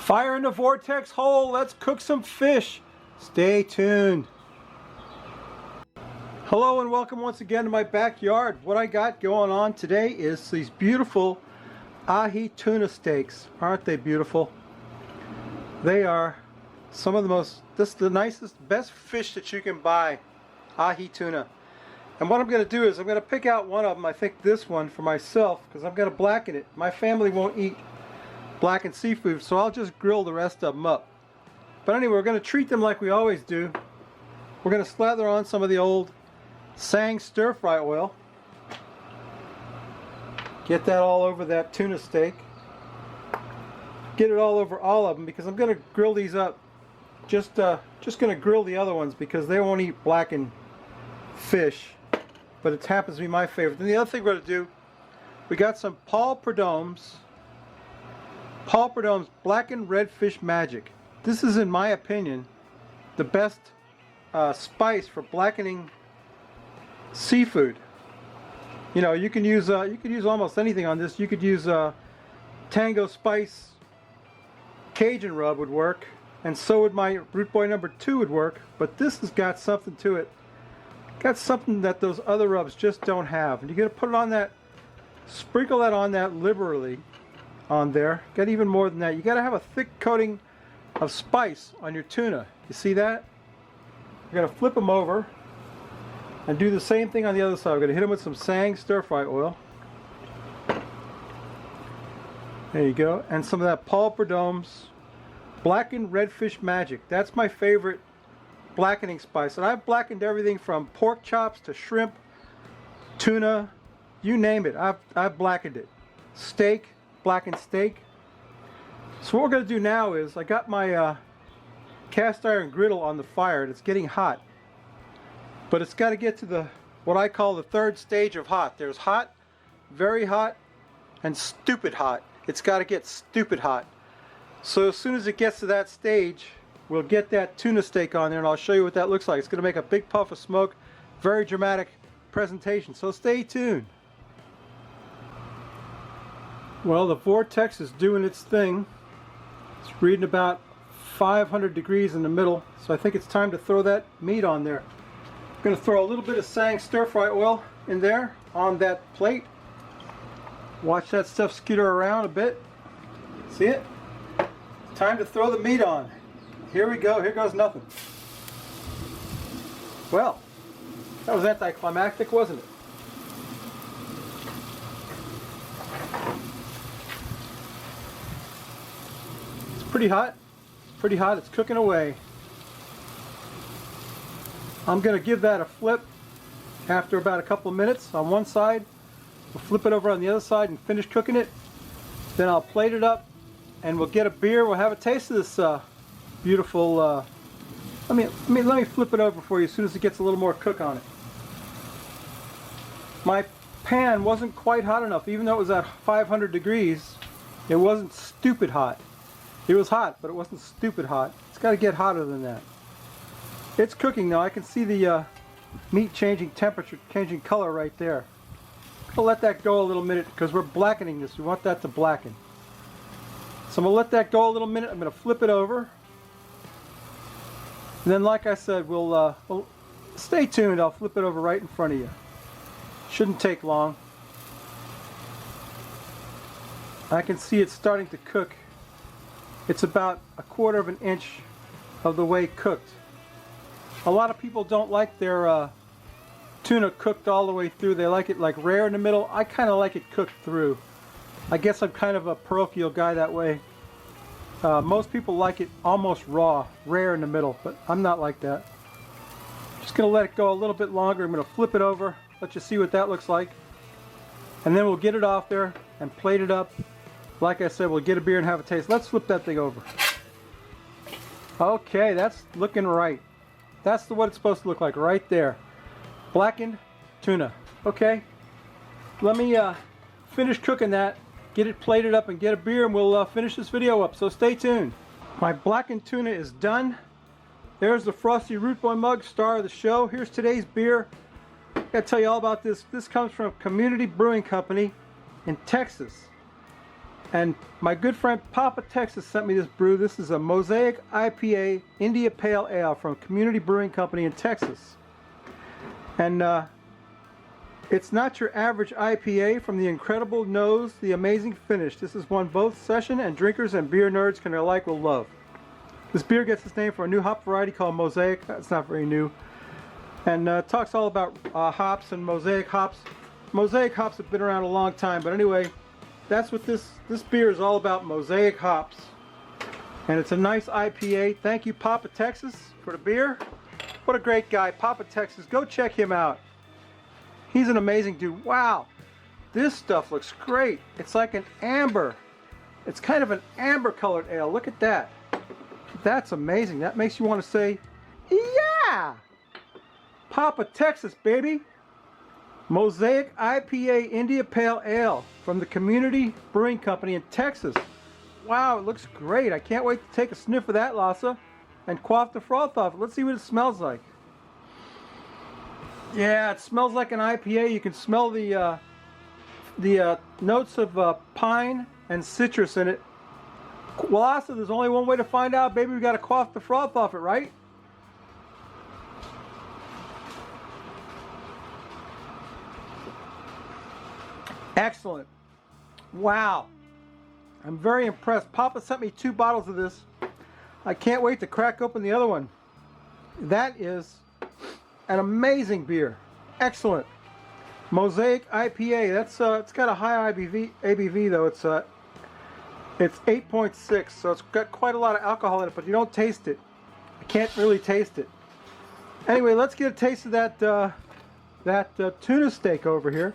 Fire in the vortex hole. Let's cook some fish. Stay tuned. Hello and welcome once again to my backyard. What I got going on today is these beautiful ahi tuna steaks. Aren't they beautiful? They are some of the most, this is the nicest, best fish that you can buy. Ahi tuna. And what I'm going to do is I'm going to pick out one of them. I think this one for myself because I'm going to blacken it. My family won't eat blackened seafood, so I'll just grill the rest of them up. But anyway, we're going to treat them like we always do. We're going to slather on some of the old searing stir-fry oil. Get that all over that tuna steak. Get it all over all of them because I'm going to grill these up. Just going to grill the other ones because they won't eat blackened fish. But it happens to be my favorite. Then the other thing we're going to do, we got some Paul Prudhomme's Blackened Redfish Magic. This is, in my opinion, the best spice for blackening seafood. You know, you can use almost anything on this. You could use Tango Spice Cajun rub would work, and so would my Root Boy number 2 would work. But this has got something to it. Got something that those other rubs just don't have. And you're gonna put it on that, sprinkle that on that liberally. On there, get even more than that. You got to have a thick coating of spice on your tuna. You see that? We're going to flip them over and do the same thing on the other side. We're going to hit them with some searing stir-fry oil. There you go. And some of that Paul Prudhomme's Blackened Redfish Magic. That's my favorite blackening spice. And I've blackened everything from pork chops to shrimp, tuna, you name it. I've blackened it. Steak. Blackened steak. So what we're going to do now is I got my cast iron griddle on the fire and it's getting hot, but it's got to get to the what I call the third stage of hot. There's hot, very hot, and stupid hot. It's got to get stupid hot. So as soon as it gets to that stage, we'll get that tuna steak on there and I'll show you what that looks like. It's going to make a big puff of smoke, very dramatic presentation, so stay tuned. Well, the vortex is doing its thing. It's reading about 500 degrees in the middle, so I think it's time to throw that meat on there. I'm going to throw a little bit of searing stir-fry oil in there on that plate. Watch that stuff skitter around a bit. See it? Time to throw the meat on. Here we go. Here goes nothing. Well, that was anticlimactic, wasn't it? Pretty hot. It's pretty hot. It's cooking away. I'm going to give that a flip after about a couple of minutes on one side. We'll flip it over on the other side and finish cooking it. Then I'll plate it up and we'll get a beer. We'll have a taste of this beautiful. Let me flip it over for you as soon as it gets a little more cook on it. My pan wasn't quite hot enough, even though it was at 500 degrees. It wasn't stupid hot. It was hot, but it wasn't stupid hot. It's got to get hotter than that. It's cooking now. I can see the meat changing temperature, changing color right there. I'll let that go a little minute because we're blackening this. We want that to blacken. So I'm going to let that go a little minute. I'm going to flip it over. And then, like I said, we'll stay tuned. I'll flip it over right in front of you. Shouldn't take long. I can see it starting to cook. It's about 1/4 of an inch of the way cooked. A lot of people don't like their tuna cooked all the way through. They like it like rare in the middle. I kind of like it cooked through. I guess I'm kind of a parochial guy that way. Most people like it almost raw, rare in the middle, but I'm not like that. Just going to let it go a little bit longer. I'm going to flip it over, let you see what that looks like. And then we'll get it off there and plate it up. Like I said, we'll get a beer and have a taste. Let's flip that thing over. Okay, that's looking right. That's what it's supposed to look like right there. Blackened tuna. Okay, let me finish cooking that, get it plated up and get a beer, and we'll finish this video up, so stay tuned. My blackened tuna is done. There's the Frosty Root Boy mug, star of the show. Here's today's beer. I gotta tell you all about this. This comes from Community Brewing Company in Texas. And my good friend Papa Texas sent me this brew. This is a Mosaic IPA India Pale Ale from Community Brewing Company in Texas. And it's not your average IPA. From the incredible nose, the amazing finish. This is one both session and drinkers and beer nerds can alike will love. This beer gets its name from a new hop variety called Mosaic. That's not very new. And talks all about hops and Mosaic hops. Mosaic hops have been around a long time, but anyway, that's what this beer is all about, Mosaic hops. And it's a nice IPA. Thank you, Papa Texas, for the beer. What a great guy, Papa Texas. Go check him out. He's an amazing dude. Wow, this stuff looks great. It's like an amber. It's kind of an amber colored ale. Look at that. That's amazing. That makes you want to say, yeah! Papa Texas, baby. Mosaic IPA India Pale Ale from the Community Brewing Company in Texas. Wow, it looks great. I can't wait to take a sniff of that, Lassa, and quaff the froth off. Let's see what it smells like. Yeah, it smells like an IPA. You can smell the notes of pine and citrus in it. Well, Lassa, there's only one way to find out, baby. We got to quaff the froth off it, right? Excellent. Wow. I'm very impressed. Papa sent me 2 bottles of this. I can't wait to crack open the other one. That is an amazing beer. Excellent. Mosaic IPA. That's it's got a high ABV though. It's 8.6, so it's got quite a lot of alcohol in it, but you don't taste it. I can't really taste it. Anyway, let's get a taste of that tuna steak over here.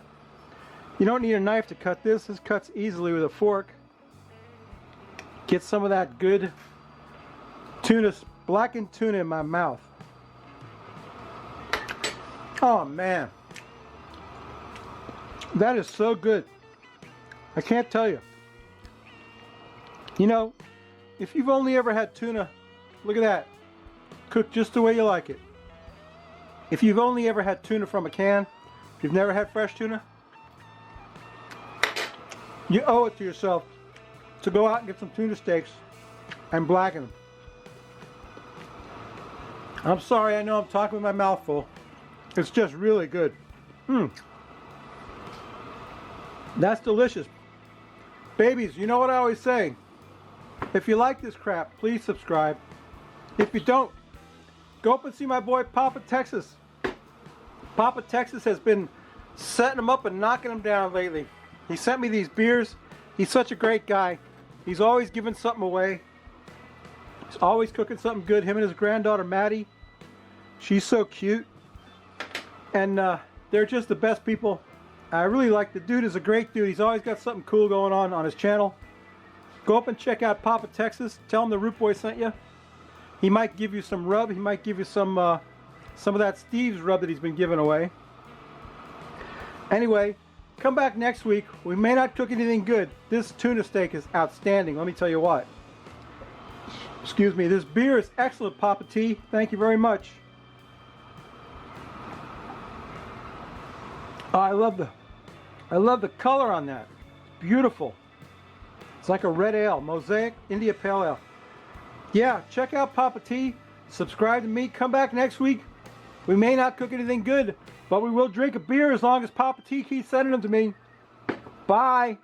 You don't need a knife to cut this. This cuts easily with a fork. Get some of that good tuna, blackened tuna in my mouth. Oh man, that is so good. I can't tell you. You know, if you've only ever had tuna, look at that, cooked just the way you like it. If you've only ever had tuna from a can, if you've never had fresh tuna, you owe it to yourself to go out and get some tuna steaks and blacken them. I'm sorry, I know I'm talking with my mouth full. It's just really good. That's delicious. Babies, you know what I always say. If you like this crap, please subscribe. If you don't, go up and see my boy Papa Texas. Papa Texas has been setting them up and knocking them down lately. He sent me these beers. He's such a great guy. He's always giving something away. He's always cooking something good. Him and his granddaughter Maddie. She's so cute. And they're just the best people. I really like the dude. Is a great dude. He's always got something cool going on his channel. Go up and check out Papa Texas. Tell him the Root Boy sent you. He might give you some rub. He might give you some of that Steve's rub that he's been giving away. Anyway, come back next week. We may not cook anything good. This tuna steak is outstanding. Let me tell you what. Excuse me. This beer is excellent, Papa T. Thank you very much. Oh, I love the color on that. It's beautiful. It's like a red ale, Mosaic India Pale Ale. Yeah, check out Papa T. Subscribe to me. Come back next week. We may not cook anything good, but we will drink a beer as long as Papa T keeps sending them to me. Bye.